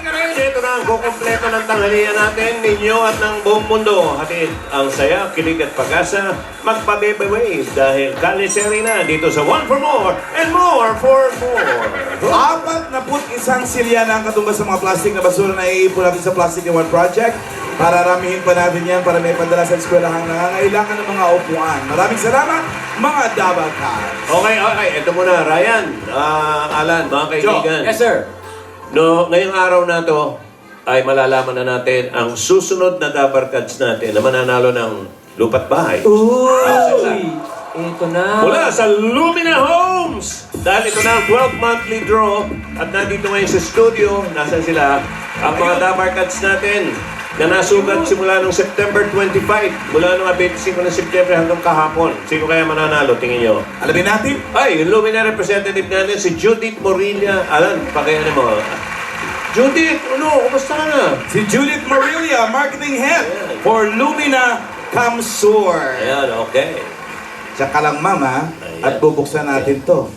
ka rin! Ito na ang kukumpleto ng tanghalian natin, ninyo at ng buong mundo. Hatid ang saya, kilig at pag-asa, magpa-baby dahil Kaliseri na dito sa One for More and More for More. 41 silya na ang katumbas sa mga plastic na basura na iipon natin sa Plastic in One Project. Pararamihin pa natin yan para may padala sa eskwelahang nangangailangan ng mga upuan. Maraming salamat, mga Dabakas. Okay. Ito muna, Ryan, Alan, mga kaibigan. Yes, sir. No, ngayong araw na to ay malalaman na natin ang susunod na Dabarkads natin na mananalo ng lupat bahay. Uy! Ito na. Mula sa Lumina Homes! Dahil ito na ang 12 monthly draw at nandito ngayon sa studio, nasan sila, ang mga Dabarkads natin na nasugat simula noong September 25, mula noong 25 ng September hanggang kahapon. Sino kaya mananalo, tingin nyo? Alamin natin. Ay, yung Lumina representative natin, si Judith Morilla. Alan, pakayanin mo. Judith, kumusta ka na? Si Judith Marilia, Marketing Head for Lumina Camsur. Ayan, okay. Tsaka lang, Mama, Ayan. at bubuksan natin to.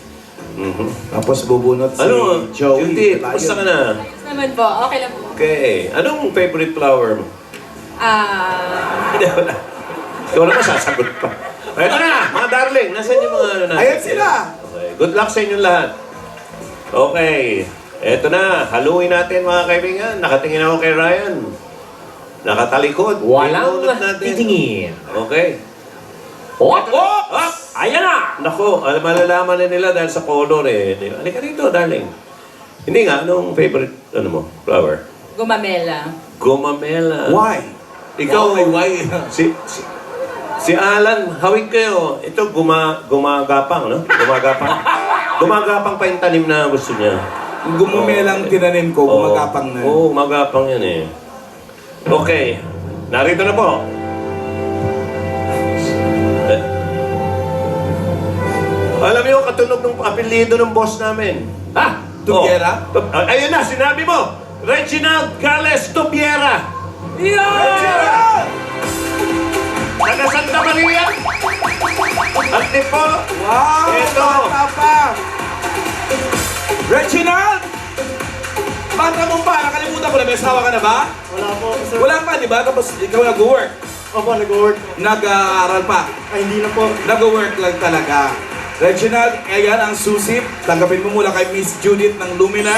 Tapos bubunot si Joey. Judith, kumusta ka na? Naman po, okay lang po. Okay. Anong favorite flower mo? Wala. Ikaw naman sasagot pa. Ito na, mga darling. Nasaan yung mga ano natin? Ayan sila. Okay. Good luck sa inyong lahat. Okay. Ito na. Haluin natin mga kaibigan. Nakatingin ako kay Ryan. Nakatalikod. Walang Pinunod natin. titingin. Okay. Hop! Up! Ayan na! Nako, malalaman na nila dahil sa color eh. Halika dito, darling. Hindi nga, anong favorite, flower? Gumamela. Gumamela. Why? Ikaw, Why? si Alan, hawig kayo. Ito, gumagapang, no? Gumagapang pa yung tanim na gusto niya. Gumumelang tinanim ko, gumagapang na. Oo, gumagapang yan eh. Okay, narito na po. Alam niyo, katunog ng apelido ng boss namin. Ha? Tubiera? Ayun na, sinabi mo. Reginald Gales Tubiera. Reginald! Taga Santa Maria. Antipolo. Wow! Ito. Bata pa! Reginald! Bata mo pa, nakalimutan ko na. May asawa ka na ba? Wala po, sir. Wala pa, di ba? Tapos ikaw nag-work. Opo, nag-work. Nag-aaral pa. Ay, hindi na po. Nag-work lang talaga. Reginald, ayan ang susip. Tanggapin mo mula kay Miss Judith ng Lumina.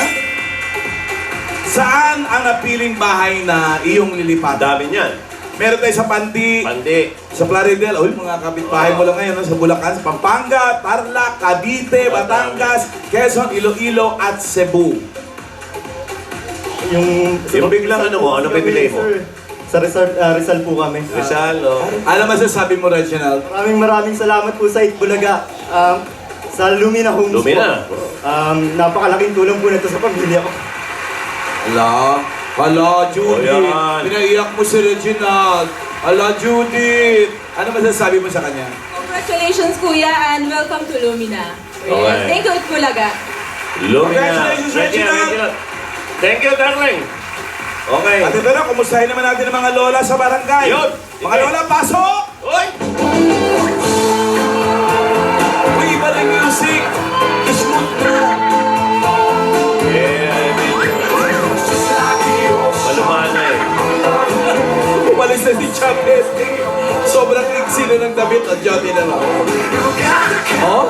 Saan ang napiling bahay na iyong lilipat? Dami niyan. Meron tayo sa Pandi, Pandi. sa Plaridel. Uy, mga kapitbahay mo lang ngayon, no? Sa Bulacan, sa Pampanga, Tarlac, Cavite, Batangas, Quezon, Iloilo, at Cebu. Yung biglang ano pipili mo? Sir, sa Rizal po kami. Rizal, no? Ano masasabi mo, Reginald? Maraming salamat po sa Itbulaga. Sa Lumina Homes Lumina. po. Napakalaking tulong po nito sa pamilya ko. Hala, Judith. yan. Pinaiyak mo si Reginald. Hala, Judith. Ano masasabi mo sa kanya? Congratulations, Kuya, and welcome to Lumina. Okay. Thank you, Itbulaga. Lumina. Congratulations, Reginald. Thank you, darling. Okay. At ito na, kumustahin naman natin ang mga lola sa barangay. Yun. Mga lola, pasok! Uy! Uy, iba na yung music. Ismut na. Yeah, malumana eh. Umalis na si Chavez. Sobrang iksi na ng damit at Jody na lang. Oh?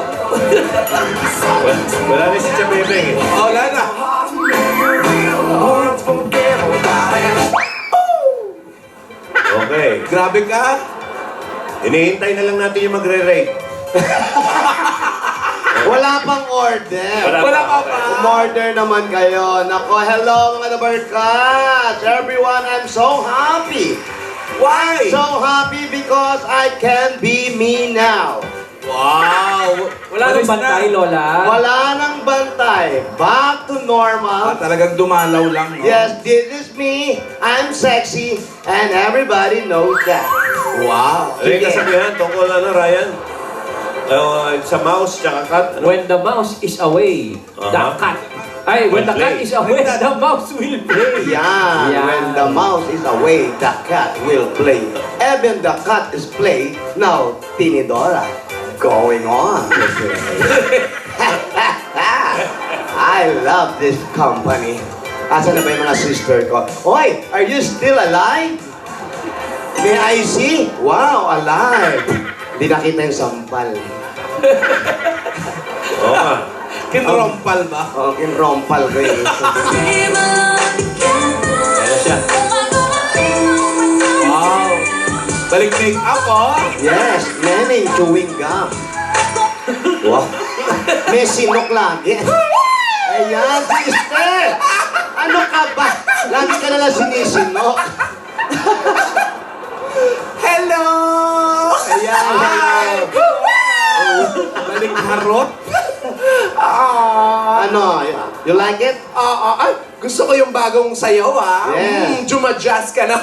Wala na si Chabebeng eh. Oh, wala na. Okay. Grabe ka. Hinihintay na lang natin yung magre-rate. Wala pang order. Wala ka pa. Umorder naman kayo. Nako, hello mga Dabarkads! Everyone, I'm so happy. Why? So happy because I can be me now. Wow. Wala nang bantay, Lola. Wala nang bantay. Back to normal. Talagang dumalaw lang. No? Yes, this is me. I'm sexy and everybody knows that. Wow. Ano yung kasabihan tungkol Ryan? Sa mouse tsaka cat. Ano? When the mouse is away, the cat. Ay, when the cat is away, the mouse will play. Yeah, Yeah. when the mouse is away, the cat will play. Even the cat is play, now Tinidora going on. I love this company. Asan na ba yung mga sister ko? Hoy, are you still alive? May I see? Wow, alive. Hindi nakita yung sampal. Oo nga. Kinrompal ba? Oh, kinrompal ko yun. Kaya siya. Wow. Balik make up, oh. Yes, neneng chewing gum. Wow. May sinok lagi. Ayan, sister! Ano ka ba? Lagi ka nalang sinisinok. Hello! Ayan, Hi! Balik harot? ano, you like it? Ay, gusto ko yung bagong sayaw, Yeah. Juma-jazz ka na.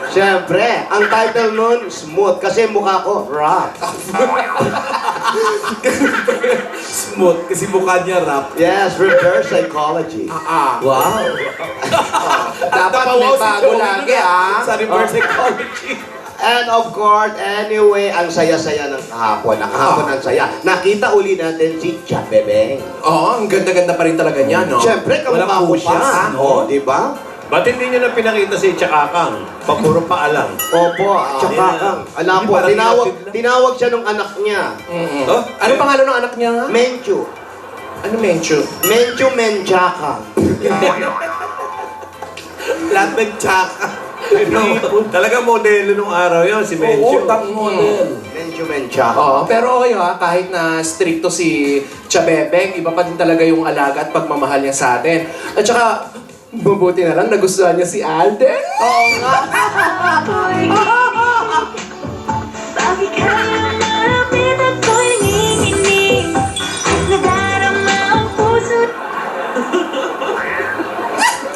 Siyempre, ang title nun, Smooth, kasi mukha ko, rock. Smooth, kasi mukha niya rap. Yes, reverse psychology. Wow. Dapat may bago lagi, Sa reverse psychology. And of course, anyway, ang saya-saya ng kahapon. Ang kahapon ang saya. Nakita uli natin si Cha Bebeng. Oo, ang ganda-ganda pa rin talaga niya, no? Siyempre, kamukha Walang ko kupas, siya. no? Oh, di ba? Ba't hindi nyo na pinakita si Chakakang? Papuro paalang. Opo, tsaka kang. Alam Hindi po, parang tinawag siya nung anak niya. Oh? Ano pangalan ng anak niya nga? Menchu. Ano, Menchu? Menchu Menchaka. Lahat nagtsaka. Talagang modelo nung araw yun, si Mencho. top model. Menchu Menchaka. Oo, pero okay kahit na stricto si Chabebeng, iba pa din talaga yung alaga at pagmamahal niya sa atin. At saka, mabuti na lang, nagustuhan niya si Alden. Oo nga. Bakit ka malapit at ko'y nanginginig? Nadarama ang puso.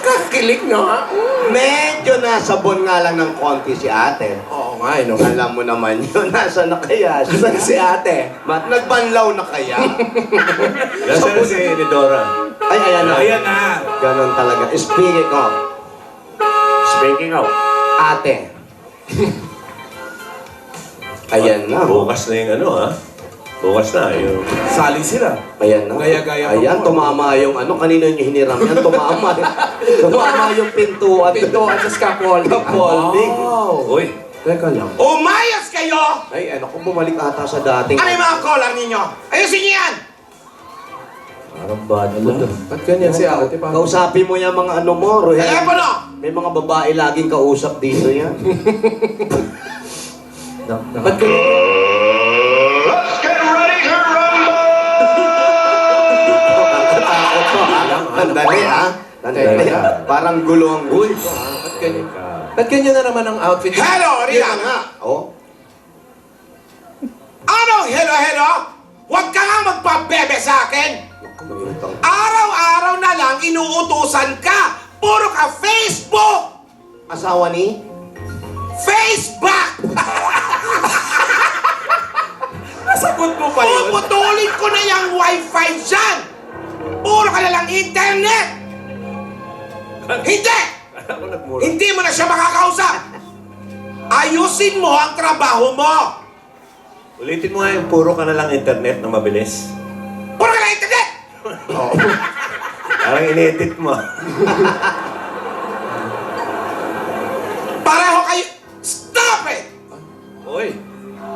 Kakilig, no? Medyo nasabon nga lang ng konti si ate. Oo nga, no? Alam mo naman yun, nasa na kaya siya? Si ate. Nagbanlaw na kaya? Nasaan na si Nidora? Ay, ayan na. Ayan na. Ganon talaga. Speaking of, Speaking of, ate. Ayan na. bukas na yung ano ha? Bukas na yung... Sali sila. Ayan na. Gaya-gaya pa Ayan, mo. tumama yung ano, kanino yung hiniram yan, tumama. Tumama yung pintuan. Pintuan sa scaffolding. Scaffolding. Uy, Teka lang. Umayos kayo! Ay, ano kung bumalik ata sa dating. Ano yung mga collar ninyo? Ayusin niyo yan! Parang bad mood. Ba't ganyan si ate? Pa? Kausapin mo yung mga ano mo, Rohel. Telepono! May mga babae laging kausap dito yan. Ba't ganyan? Takot to, ha? Nandali, ha? Nandali, ha? Parang gulo ang gulo. Ba't ganyan? Ba't ganyan na naman ang outfit? Hello, Yun na Rina! nga. Oh. Anong hello? Huwag ka nga magpabebe sa akin! Araw-araw na lang inuutusan ka! Puro ka Facebook! Asawa ni? Facebook! Nasagot mo pa yun. Puputulin ko na yung wifi dyan! Puro ka na lang internet! Hindi! ako nagmura. Hindi mo na siya makakausap! Ayusin mo ang trabaho mo! Ulitin mo nga yung puro ka na lang internet na mabilis. Puro ka na internet! Parang in-edit mo. Pareho kayo! Stop it! Uy,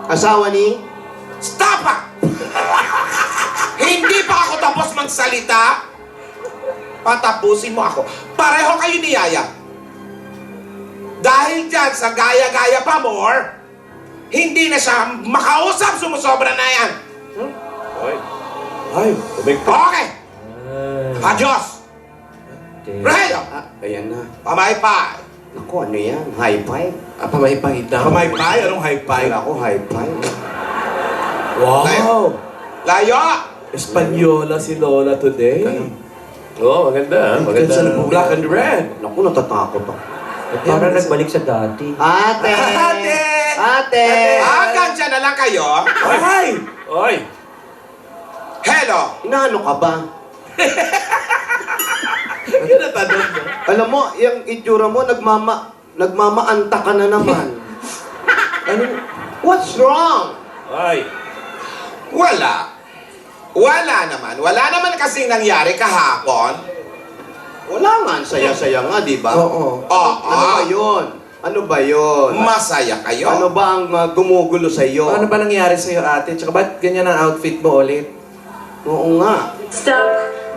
Asawa ni? Stop it! Hindi pa ako tapos magsalita. Patapusin mo ako. Pareho kayo ni Yaya. Dahil dyan sa gaya-gaya pa more, hindi na siya makausap, sumusobra na yan. uy, Ay. tumigtog. Okay! Adios! Rogelio! Ayan na. Pamaypay! Naku, ano yan? High five? Pamahipahid na. Kamaypay? Anong high five? Kala ko high five. Wow. Layo! Espanyola si Lola today. Oo, maganda ha. Maganda. Black and red. Naku, natatakot ako. Parang nagbalik sa dati. Ate! Ate! Ate! Hanggang dyan na lang kayo. Ay! Uy, Hello! Inaano ka ba? Tinatanong mo. Alam mo, yung itsura mo, nagmamaanta ka na naman. Ano? What's wrong? ay. Wala. Wala naman. Wala naman kasing nangyari kahapon. Wala nga, ang saya-saya nga, di ba? Oo. Ano ba yun? Ano ba yun? Masaya kayo? Ano ba ang gumugulo sa iyo? Ano ba nangyari sa'yo, ate? Tsaka ba't ganyan ang outfit mo ulit? Oo nga. Stuck,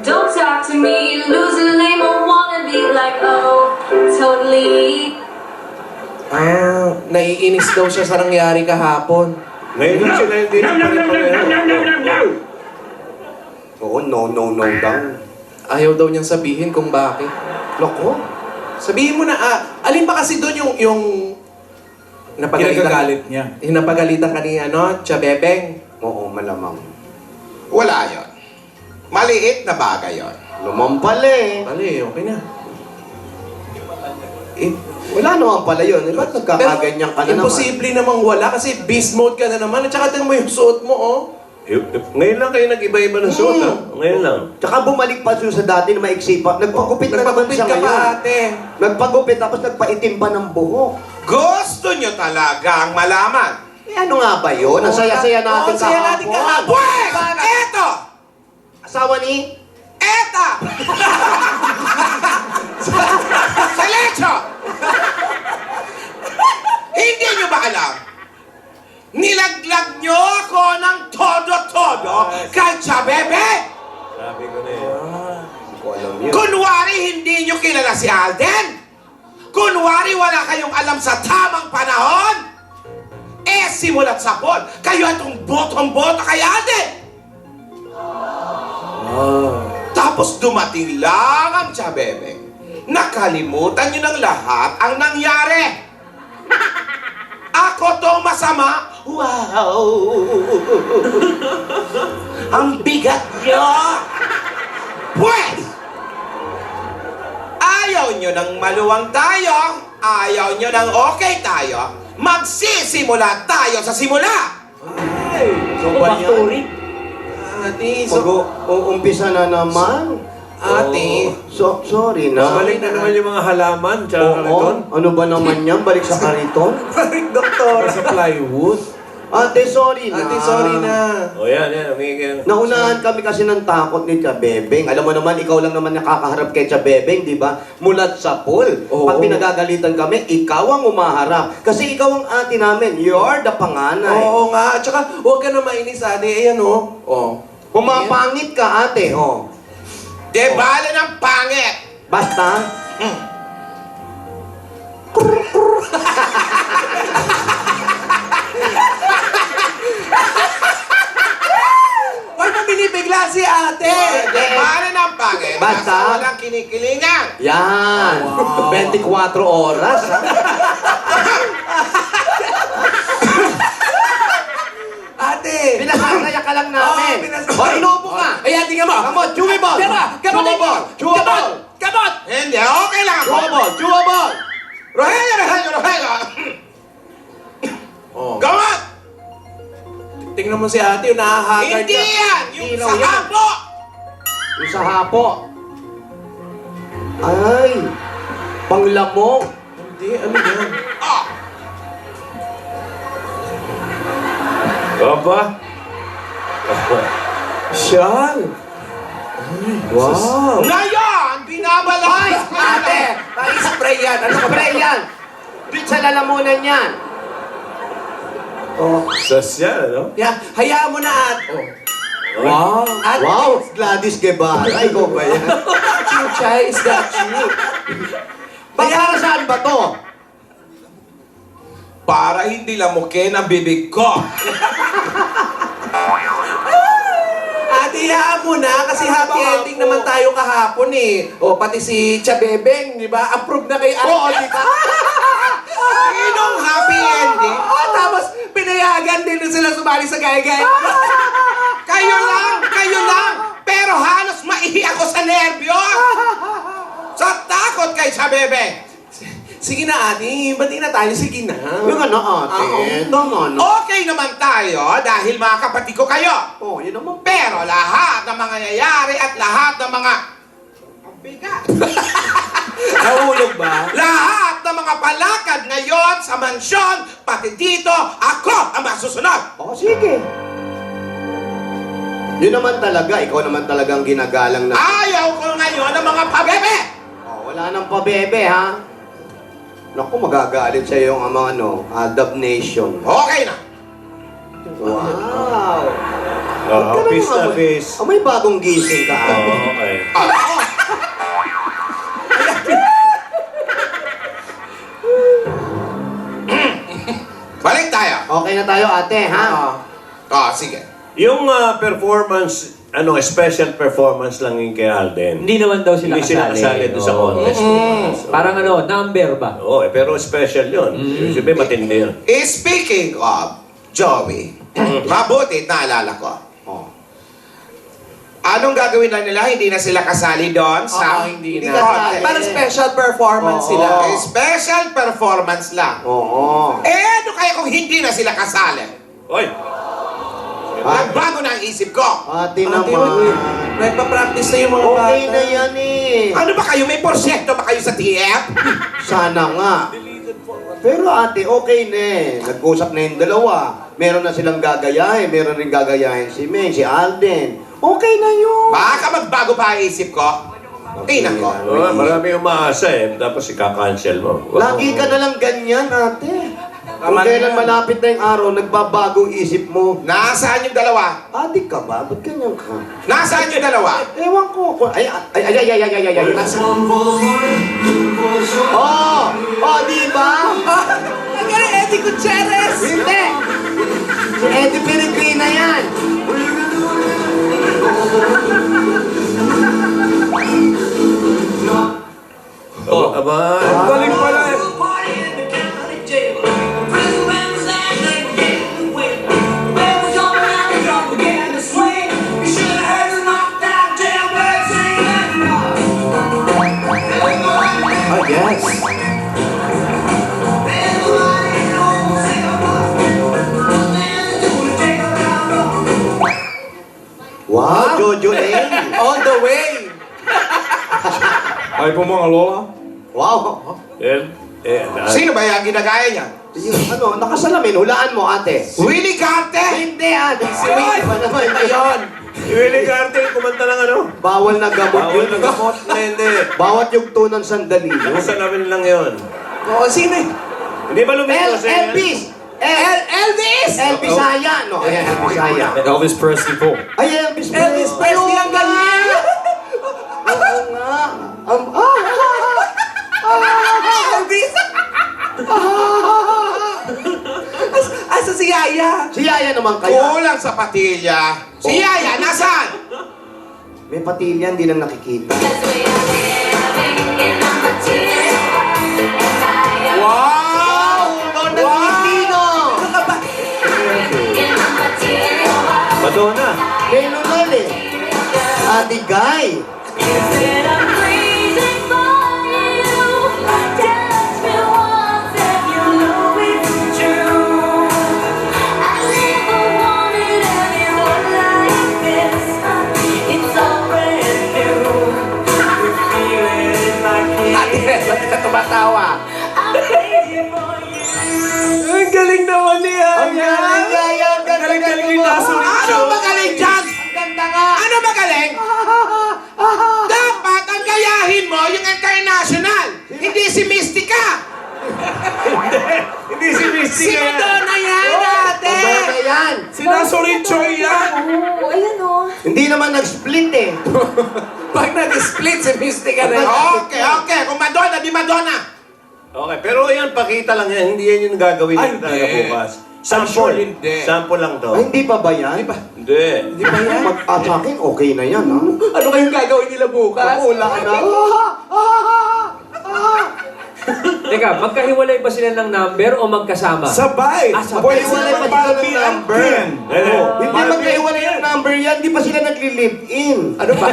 don't talk to me. Losing name, I wanna be like, oh, totally. Naiinis daw siya sa nangyari kahapon. Ngayon lang sila hindi na pareho. Oo, no daw. Ayaw daw niyang sabihin kung bakit. Loko. Sabihin mo na, alin ba kasi doon yung Pinagagalit niya. Yung napagalitan ka ni, Chabebeng? Oo, malamang. Wala yon. Maliit na bagay yon. Lumampal eh. Bali, okay na. Wala naman pala yun. Eh, ba't nagkakaganyan ka na naman? Imposible namang wala kasi beast mode ka na naman. At saka tingnan mo yung suot mo, oh. Ngayon lang kayo nag-iba-iba ng suot, ha? Ngayon lang. Tsaka bumalik pa siya sa dati na maiksi pa. Nagpagupit na naman Nagpagupit siya ka pa, ngayon. ate. Nagpagupit tapos nagpaitim pa ng buhok. Gusto nyo talagang malaman. Eh, ano nga ba yun? Ang saya-saya natin Oo, saya natin kahapon. Pwes! Eto! Asawa ni? Eta! Silencio! Hindi nyo ba alam? Nilaglag nyo ako ng todo-todo kay Chabebe! Sabi ko na yun. Hindi ko alam yun. Kunwari hindi nyo kilala si Alden? Kunwari wala kayong alam sa tamang panahon? Simulat sa Paul, kayo itong botong-boto kay Alden! Tapos dumating lang ang Chabebe. Nakalimutan nyo ng lahat ang nangyari. Ako to masama. Wow! Ang bigat nyo! Pwes! Ayaw nyo ng maluwang tayo, ayaw nyo ng okay tayo, magsisimula tayo sa simula! So ba yan? Ate, so... Mag-uumpisa na naman. Ate. Sorry na. Balik na naman yung mga halaman, tsaka kariton. Ano ba naman yan? Balik sa kariton? Doktor. Sa plywood. Ate, sorry na. Ate, sorry na. O yan, umigil. Naunahan kami kasi ng takot ni Chabebeng. Alam mo naman, ikaw lang naman nakakaharap kay Chabebeng, di ba? Mulat sa pool. Oo. Pag pinagagalitan kami, ikaw ang umaharap. Kasi ikaw ang ate namin. You're the panganay. Oo nga. At saka, huwag ka na mainis, ate. Ayan, oh. Oh. Pumapangit ka, ate. Oh. De bale ng pangit! Basta, Huwag mo binibigla si ate. De bale ng pangit! Basta. Nasa walang kinikilingan! yan. 24 oras, ha? Ate. Pinasasaya ka lang namin. Oo, pinasasaya. O, inuupo ka. Ayan, tingnan mo. Come on, chewy ball. Gamot! Chewable. Chewable. Gamot! Hindi, okay lang ako! Chewable. Chewable. Rogelio! Oh. Gawat! Tingnan mo si ate, yung nahahaggard Hindi ka. yan! Yung Ilaw sa yan. hapo! Yung sa hapo. Ay, panglamok. Hindi, ano yan? Oh, Opa. Siyal. Wow. ngayon, binabalay! Ate, pang-spray yan. Ano spray yan? Dito sa lalamunan yan. Oh. Sasya, no? Yeah, hayaan mo na ate. Oh. Wow. Ate, Wow, Gladys Guevara. Ikaw ba yan? Chuchay, is that you? Para saan ba to? Para hindi lamukin ang bibig ko. Ate, hayaan mo na kasi happy ending naman tayo kahapon eh. O, pati si Chabebeng, di ba? Approve na kay ate. Oo, di ba? Sinong happy ending? Tapos, pinayagan din sila sumali sa gaya-gaya. Kayo lang! Pero halos maihi ako sa nervyo! Sa takot kay Chabebe! Sige na, ate. Ba't na tayo? Sige na. Yung ano, ate. Tama na. Okay naman tayo dahil mga kapatid ko kayo. Oh, yun naman. Pero lahat ng mga nangyayari at lahat ng mga... Ang bigat! Nahulog ba? Lahat ng mga palakad ngayon sa mansyon, pati dito, ako ang masusunod! Oh, sige. Yun naman talaga. Ikaw naman talagang ginagalang na. Ayaw ko ngayon ng mga pabebe! Oo. Wala nang pabebe, ha? Naku, magagalit sa'yo yung Dub Nation. Okay na. Wow! Peace na peace. May bagong gising ka, ate. Okay. Balik tayo. Okay na tayo, ate, ha? Sige. Yung performance, special performance lang yung kay Alden. Hindi naman daw sila Hindi sila kasali doon sa Oo. contest. Parang number ba? Oo, pero special yun. Siyempre matindi yun. Speaking of Joey, mabuti naalala ko. Anong gagawin na nila? Hindi na sila kasali doon sa... hindi Hindi na. kasali. Parang special performance Oo. sila. Special performance lang. Oo. Ano kaya kung hindi na sila kasali? Oy! Nagbago na ang isip ko. Ate Ate, naman. nagpa-practice na yung mga bata. Okay na yan, eh. Ano ba kayo? May porsyento ba kayo sa TF? Sana nga. Pero ate, okay na eh. Nag-usap na yung dalawa. Meron na silang gagayahin. Meron rin gagayahin si May, si Alden. Okay na yun. Baka magbago pa ang isip ko. Tingnan ko. Marami umaasa eh. Tapos ika-cancel mo. Lagi ka na lang ganyan, ate. Kung kailan malapit na yung araw, nagbabago isip mo. Nasaan yung dalawa? Adik ka ba? Ba't ganyan ka? Nasaan yung dalawa? Ewan ko. Ay. Oh, di ba? Ang galing, Eddie Gutierrez! Hindi. Si Eddie Peregrina yan. Oh, aba. Galing pala eh. Yes. Wow, Jojo Lane. On the way! Ay po mga lola. Wow. Sino ba yung ginagaya niya? Yung nakasalamin, hulaan mo, ate. Willie Carte! Hindi, ate. Si Wade pa naman yun. Willie Carte, kumanta ng Bawal na gamot Bawal yun. na gamot. Hindi. Bawat yugto ng sandali. Nasa namin lang yun. Oo, sino eh? Hindi ba lumito siya? Elvis! Elvis! Elvis Saya, no? Ayan, Elvis Saya. Elvis Presley po. Ay, Elvis Elvis Presley ang galing! Oo nga. Elvis! Asa si Yaya? Si Yaya naman kaya. Kulang sa patilya. Si Yaya, nasaan? May patilya, hindi lang nakikita. Wow! Lord ng Pilipino! Madonna. Lelo Lole. Ate Guy. Ate Red, ba't ka tumatawa? Ang galing naman ni Ang Yaya! galing Yaya, ang galing mo. Ano magaling dyan? Ang ganda nga. Ano magaling? Dapat ang gayahin mo yung international. Hindi si Mystica. Hindi si Misty. Si Madonna yan, ate. Pabebe yan. Sinasulit Choy yan. Oo, ayan o. Hindi naman nag-split eh. Pag nag-split si Mystica na. Okay. Kung Madonna, di Madonna. Okay, pero yan, pakita lang yan. Hindi yan yung gagawin Ay, nila talaga hindi. bukas. I'm sure hindi. Sample lang to. Ay, hindi pa ba yan? Hindi. Di ba yan? Sa akin, okay na yan, ha? Ano kayong gagawin nila bukas? Wala na. Teka, magkahiwalay ba sila ng number o magkasama? Sabay. Sabay. Pwede sila Wala pa mag-Barbie sila ng and number. Ken. Hindi magkaiwalay yung number yan. Di pa sila nagli-live-in. Ano ba?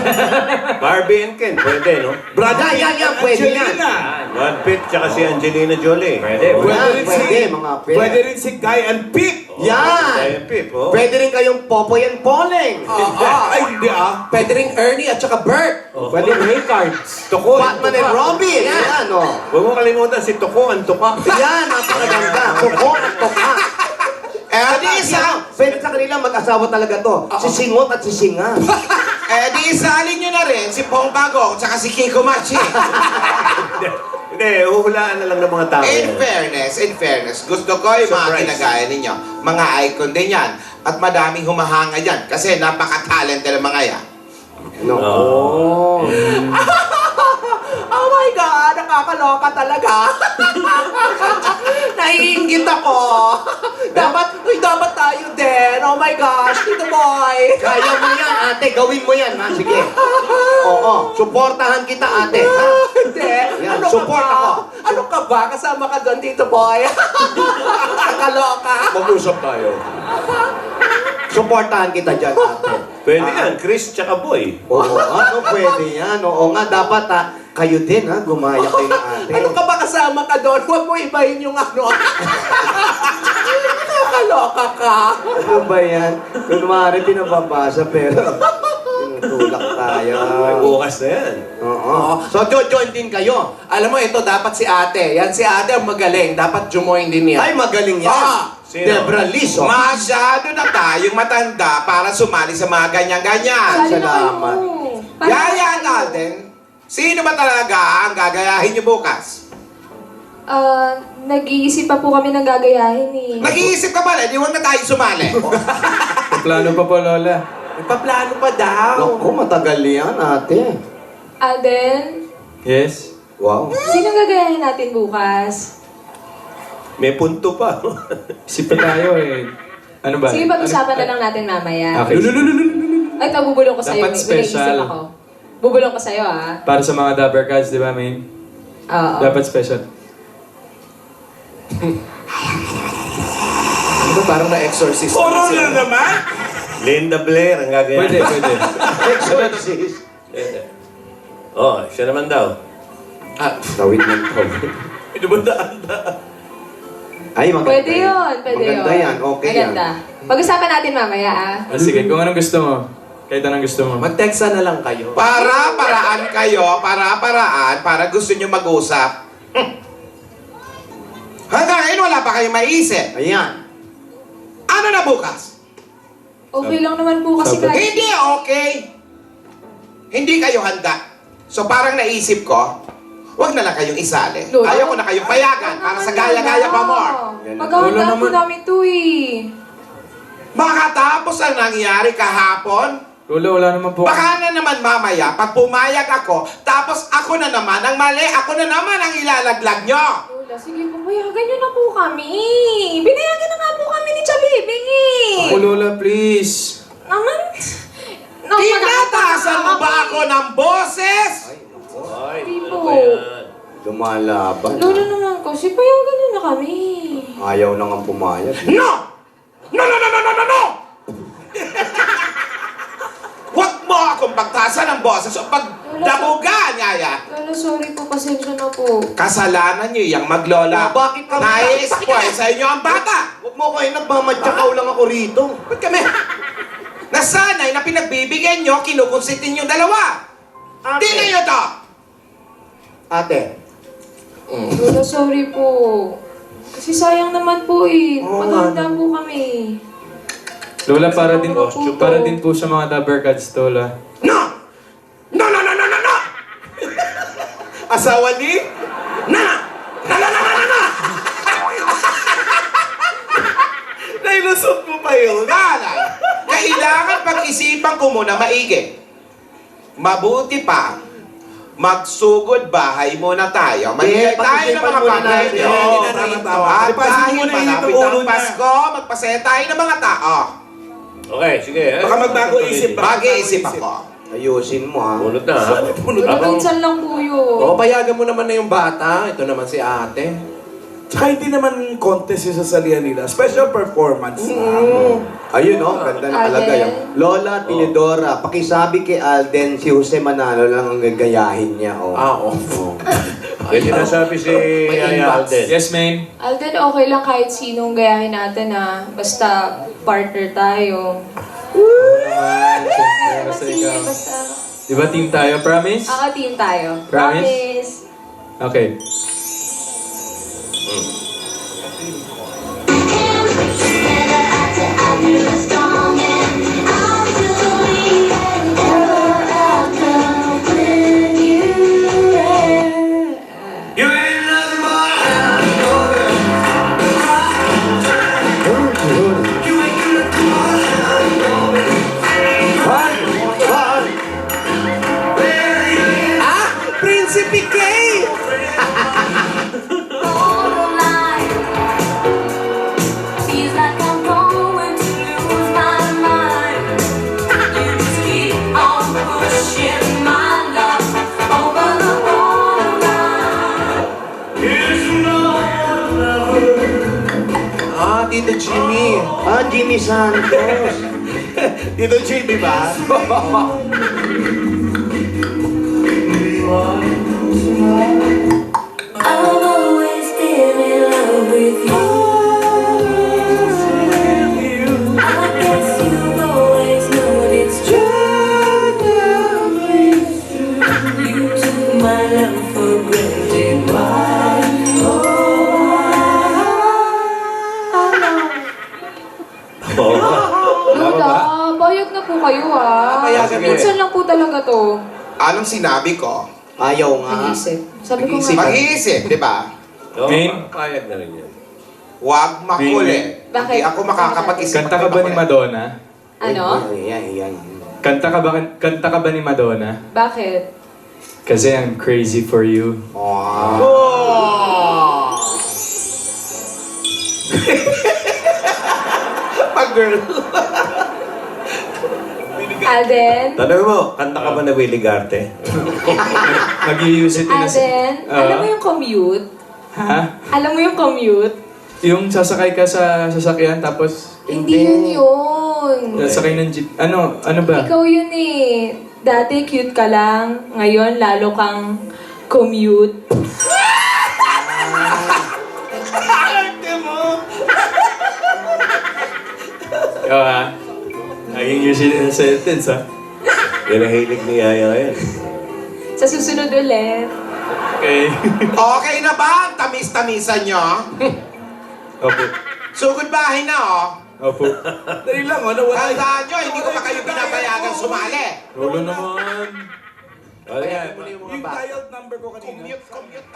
Barbie and Ken, pwede, no? Brad Yan, Pitt yan, and pwede yan. Angelina. Brad Pitt, tsaka si Angelina Jolie. Pwede. Pwede rin si... Pwede, mga pwede. Pwede rin si Guy and Pip. Yan. Kaya Pip, oh. Pwede rin kayong Popoy and Poleng. Ay, hindi ah. Pwede rin Ernie at saka Bert. Pwede Ray cards. Tuko. Batman and Robin. Yan, o. Huwag mo kalimutan si Tuko, ang tuka. Yan, napakaganda. Tuko at tuka. Di isa. Pwede sa kanila mag-asawa talaga to. Si Singot at si Singa. Di isalin nyo na rin si Pong Bagong at si Kiko Machi. Hindi, huhulaan na lang ng mga tao. In yan. fairness, gusto ko yung mga Surprise. ginagaya ninyo. Mga icon din yan. At madaming humahanga dyan. Kasi napaka-talented ng mga yan. No. Oh. Oh my God! Nakakaloka talaga! Naiingit ako! dapat tayo din! Oh my gosh! Tito Boy! Kaya mo yan, ate. Gawin mo yan, ha? Sige. Oo. Suportahan kita, ate. Ha? Hindi! Yan, Ano ka support ba? ako. Ano ka ba? Kasama ka doon, Tito Boy! Nakakaloka! Mag-usap tayo. Suportahan kita dyan, ate. Pwede yan, Chris tsaka Boy. Oo, ano pwede yan? Oo nga, dapat ha, kayo din ha, gumaya kayo ng ate. Ano ka ba kasama ka doon? Huwag mo ibahin yung ano. Nakakaloka ka! Ano ba yan? Kunwari pinababasa pero tinutulak tayo. May bukas na yan. Oo. So, join din kayo. Alam mo, ito dapat si ate. Yan si ate ang magaling. Dapat jumoin din yan. Ay, magaling yan. Ah, sino? Debra Liz, oh. Masyado na tayong matanda para sumali sa mga ganyan-ganyan. Salamat. Yaya Alden, sino ba talaga ang gagayahin niyo bukas? Nag-iisip pa po kami ng gagayahin eh. Nag-iisip ka pala, di huwag na tayo sumali. Plano pa po, Lola. Nagpaplano pa daw. Naku, matagal yan, ate. Alden, Yes? Wow. sino gagayahin natin bukas? May punto pa. Isip pa tayo eh. Ano ba? Sige, pag-usapan na lang natin mamaya. Okay. Ay, ito, bubulong ko sa'yo. Dapat May special. nag-iisip ako. Bubulong ko sa'yo, ah. Para sa mga Dabber Cards, di ba, main? Oo. Dapat special. Ano ba, parang na-exorcist. Horror na naman! Linda Blair ang gagayahin. Pwede, pwede. Exorcist. Oh, siya naman daw. Tawid ng tawid. Ay, maganda. Pwede yun, pwede Maganda yun. yan, okay Maganda. Pag-usapan natin mamaya, ah. Ah, sige, kung anong gusto mo. Kahit anong gusto mo. Mag-texta na lang kayo. Para-paraan kayo, para-paraan, para gusto nyo mag-usap. Hanggang ngayon, wala pa kayong maisip. Ayan. Ano na bukas? Okay lang naman po kasi Sabi. kahit... Hindi okay. Hindi kayo handa. So parang naisip ko, wag na lang kayong isali. Lola? Ayaw ko na kayong payagan para sa gaya-gaya pa more. Maghahandaan po naman. namin to eh. Makatapos ang nangyari kahapon, Lola, wala naman po. baka na naman mamaya, pag pumayag ako, tapos ako na naman ang mali, ako na naman ang ilalaglag nyo. Lola, sige po, payagan nyo na po kami. Binayagan na nga po kami ni Chabibing eh. Ako, Lola, please. Naman... Tinatasan mo ba ako ng boses? Ay, Hindi ano po. ba yan? Lumalaban. Lola naman kasi, payagan nyo na kami. Ayaw na nga pumayag. No! No, no, no, no, no, no, no! Huwag mo akong pagtasan ng boses o pagdabugan, Yaya. Lola, sorry po, pasensya na po. Kasalanan niyo yung maglola. Bakit ka- Nai-spoil sa inyo ang bata. Huwag mo kayo nagmamatsakaw lang ako rito. Ba't kami? Nasanay na pinagbibigyan nyo, kinukonsitin yung dalawa. Di na nyo to. Ate. Lola, sorry po. Kasi sayang naman po eh. Maghanda po kami. Lola, para din po sa mga Dabber Cards to, Lola. No! No, no, no, no, no, no! Asawa ni? Na! Na, na, na, na, na, na! Nailusot mo pa yun? Alay, kailangan pag-isipan ko muna maigi. Mabuti pa, magsugod bahay muna tayo. Maghihintay tayo ng mga muna bagay natin. nyo. Oo, tama. At Ipasin dahil mo na yung malapit ulo ang niya. Pasko, magpasaya tayo ng mga tao. Okay, sige. Baka magbago isip. Mag-iisip ako. Ayusin mo ha. Bunot na, ha? Lola, minsan lang po yun. Oo, payagan mo naman na yung bata. Ito naman si ate. Tsaka hindi naman contest yung sasalihan nila. Special performance. Ayun oh, ganda na talaga Alden. yun. Lola Tinidora, pakisabi kay Alden si Jose Manalo lang ang gagayahin niya. Oh. Oo. May sinasabi si Yaya Alden. Yes, main. Alden, okay lang kahit sinong gayahin natin ah. Basta partner tayo. Basta Sige, ikaw. basta. Di ba team tayo? Promise? Ako, team tayo. Promise? Okay. You PK! Feels like I'm going to lose my mind. You just keep on pushing my love over the borderline. Ah, Tito Jimmy. Jimmy Santos. Dito Jimmy ba? I've always been in love with you. I guess you've always known it's true. You took my love for granted. Why? Lola, bayag na po kayo payagan mo. Minsan lang po talaga to. Anong sinabi ko? Ayaw nga. Mag-isip. Sabi ko nga. Mag-iisip, di ba? Oo, Main? payag na rin yan. Huwag makulit. Bakit? Hindi ako makakapag-isip. Kanta ka ba ni Madonna? Ano? Yan. Kanta ka ba ni Madonna? Bakit? Kasi I'm crazy for you. Pag-girl. Alden? Tanong mo, kanta ka ba na Willie Garte? Mag-i-use it in a... Alden? Alam mo yung commute? Ha? Alam mo yung commute? Yung sasakay ka sa sasakyan tapos... Hindi yun. Sasakay ng jeep. Ano ba? Ikaw yun eh. Dati cute ka lang. Ngayon lalo kang commute. Oo ha? Naging use it in a sentence ha? Yan ang hilig ni Yaya ngayon. Sa susunod ulit. Okay. Okay na ba ang tamis-tamisan nyo? Opo. Sugod bahay na, oh. Opo. Dali lang, nawala. Tandaan nyo, hindi ko pa kayo pinapayagan sumali. Lolo naman. Ayan. Yung dialed number ko kanina. Commute.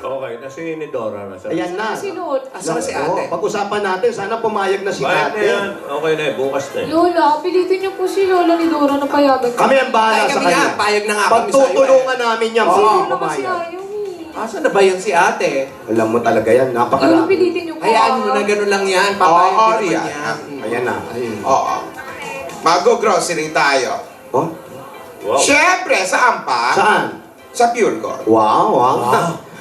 Okay, nasa ni Dora na sa... Ayan na. Si Lola. Asan na si ate? Pag-usapan natin, sana pumayag na si Bayad na ate. yan. Okay na eh, bukas na eh. Lola, pilitin niyo po si Lola ni Dora na payagan. Kami ang bahala Ay, sa kami nga, kanya. payag na nga kami sa'yo Pagtutulungan namin yan, Oo. hindi Lola kasi pumayag. ayaw eh. Asan na ba yun si ate? Alam mo talaga yan, Lola, napakarami. pilitin niyo po. Hayaan mo na gano'n lang yan. Papayag Oo, din naman Rian. yan. Ayan na. Oo. Mag-grocery tayo. Oh? Wow. Siyempre, saan pa? Saan? Sa Pure Gold. Wow.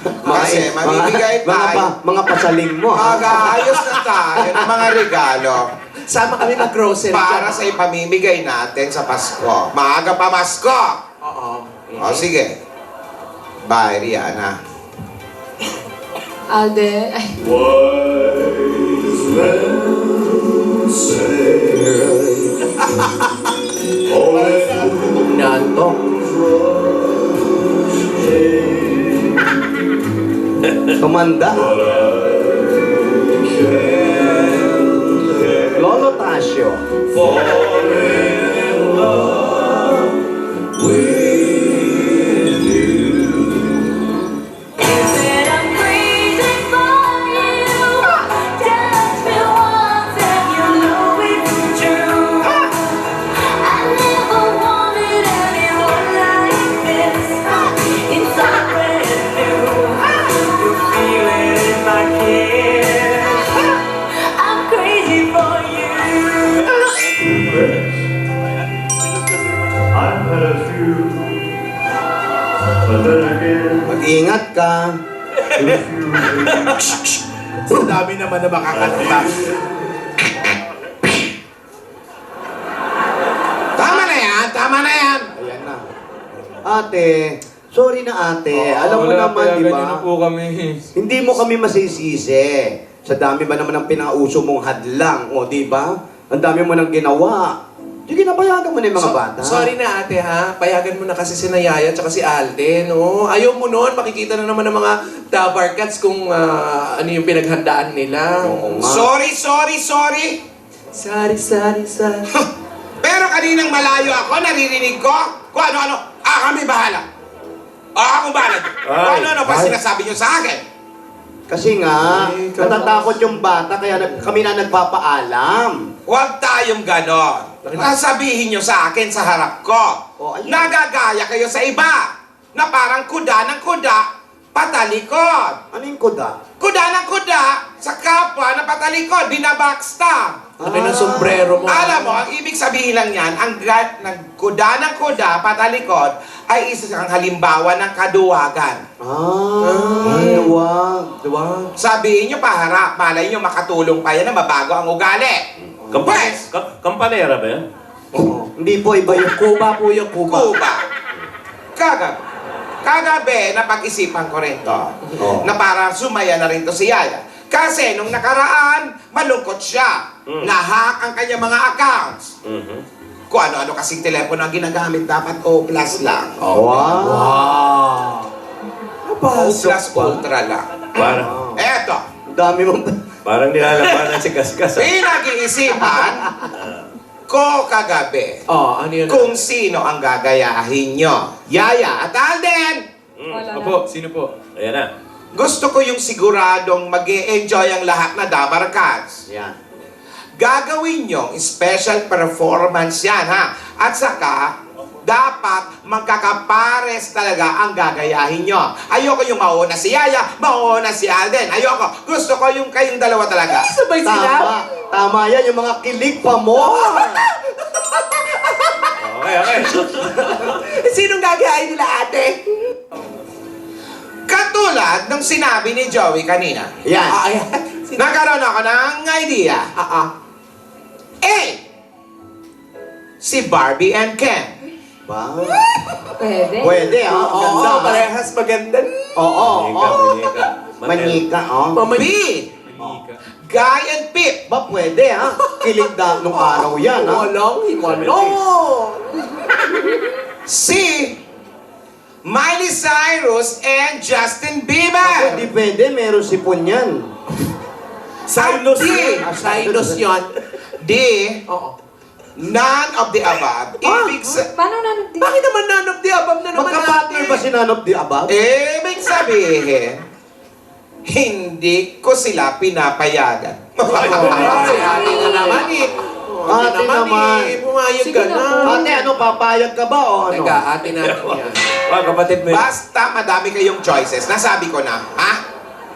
Kasi mamimigay tayo. mga pasaling mo. ha? Mag-aayos na tayo ng mga regalo Sama kami mag-grocery para dyan. sa ipamimigay natin sa Pasko. Maaga pa Pasko! Oo. O, sige. Bye, Rihanna. Alden. Ay. Nantok. Tumanda. Lolo Tasio. Said I'm crazy for you. Touch me once and you know it's true. I never wanted anyone like this. It's so brand new. The feeling in my kiss. I'm crazy for you. Mag-ingat ka. Sa dami naman na makakanta. Tama na yan, tama na yan. Ayan na. Ate, sorry na ate. Alam mo Wala, naman, di payagan niyo na ba? po kami. Hindi mo kami masisisi. Sa dami ba naman ng pinauso mong hadlang, o di ba? Ang dami mo nang ginawa. Sige, napayagan mo na yung mga bata. Sorry na ate ha. Payagan mo na kasi si Nayaya at si Alden. Oh. Ayaw mo nun. Makikita na naman ng mga Dabar Cats kung ano yung pinaghandaan nila. Oo nga. Sorry. Sorry. Pero kaninang malayo ako, naririnig ko kung ano-ano. Kami bahala. Ako bahala. Kung ano-ano pa sinasabi niyo sa akin. Kasi nga, natatakot yung bata, kaya kami na nagpapaalam. Huwag tayong ganon. Sabihin niyo sa akin sa harap ko. Oh, ayun. Nagagaya kayo sa iba. na parang kuda ng kuda, patalikod. Ano yung kuda? Kuda ng kuda sa kapwa na patalikod, binabackstab. Laki ng sombrero mo. Alam mo, ang ibig sabihin lang yan, ang kuda ng kuda, patalikod, ay isa siyang halimbawa ng kaduwagan. Duwag. Sabihin nyo paharap, malay nyo makatulong pa yan na mabago ang ugali. Pwes, Kampanera ba yan? Hindi po, iba yung Kuba po yung Kuba. Kuba. Kagabi, napag-isipan ko rin to. Na para sumaya na rin to si Yaya. Kasi nung nakaraan, malungkot siya. Nahack ang kanyang mga accounts. Kung ano-ano kasing telepono ang ginagamit, dapat O+ lang. Wow. O+ Ultra lang. Parang, Eto, Dami mong... parang nilalabanan si Gasgas. pinag-iisipan ko kagabi Oh, ano yun? kung sino ang gagayahin nyo. Yaya at Alden! Wala na. Opo, sino po? Ayan na. Gusto ko yung siguradong mag-e-enjoy ang lahat na Dabar Cats. Yan. Gagawin nyong special performance yan, ha? At saka, dapat magkakapares talaga ang gagayahin nyo. Ayoko yung mauna si Yaya, mauna si Alden. Ayoko. Gusto ko yung kayong dalawa talaga. Sabay sila? Tama yan, yung mga kilig pa mo. Okay. Sinong gagayahin nila, ate? Katulad ng sinabi ni Joey kanina. Yan. Ayan. Nagkaroon ako ng idea. A. Si Barbie and Ken. Ba? Pwede. Pwede, ha? Oo, Ganda. parehas maganda. Oo. Manika. Manika, oh. B. Guy and Pip. Ba, pwede, ha? Kilig na nung araw yan, ha? Walang. C. Miley Cyrus and Justin Ako, Bieber. di pwede, meron sipon yan. Silos Silos yun. D. Oo. None of the above. Ibig Paano natin? Bakit naman none of the above na naman Magka-partner ba si Nanop di Abab? Ibig sabihin, hindi ko sila pinapayagan. Ay, ate na naman eh. Ate naman. Pumayag Sige ka na na. po. Ate, ano, papayag ka ba o ano? Teka, ate natin yan. Kapatid mo yun. Basta madami kayong choices. Nasabi ko na, ha?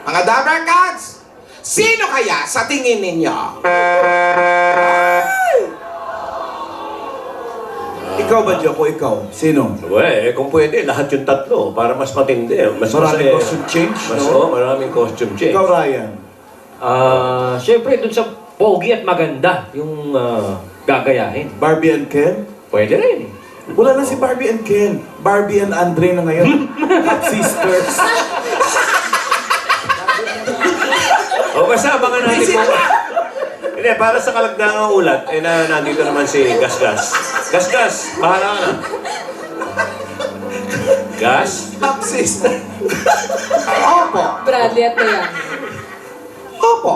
Mga Dabber Cats, sino kaya sa tingin ninyo? Ikaw ba, Joko? Ikaw? Sino? Kung pwede, lahat yung tatlo para mas matindi. Mas Maraming masaya. costume change, Mas, no? maraming costume change. Ikaw, Ryan. Siyempre, dun sa pogi at maganda yung gagayahin. Barbie and Ken? Pwede rin. Wala na si Barbie and Ken. Barbie and Andre na ngayon. Hot sisters. Basta abangan natin po. Hindi, para sa kalagdangang ulat, nandito naman si Gasgas. Gasgas, bahala ka na. Gas? Top sister. Opo. Bradley at Dayan. Opo.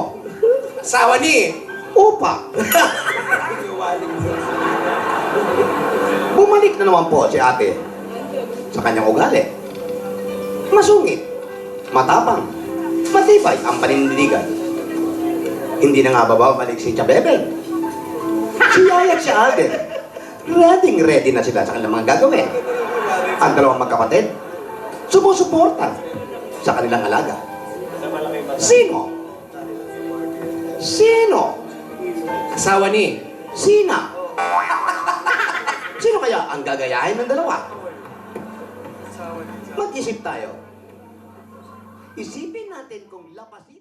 Asawa ni. Upa. Bumalik na naman po si ate sa kanyang ugali. Masungit. Matapang. Matibay ang panindigan. Hindi na nga babalik si Chabebe. Si Yaya at si Alden. Ready na sila sa kanilang mga gagawin. Ang dalawang magkapatid, sumusuporta sa kanilang alaga. Sino? Asawa ni. Sina? Sino kaya ang gagayahin ng dalawa? Mag-isip tayo. Isipin natin kung lapasita.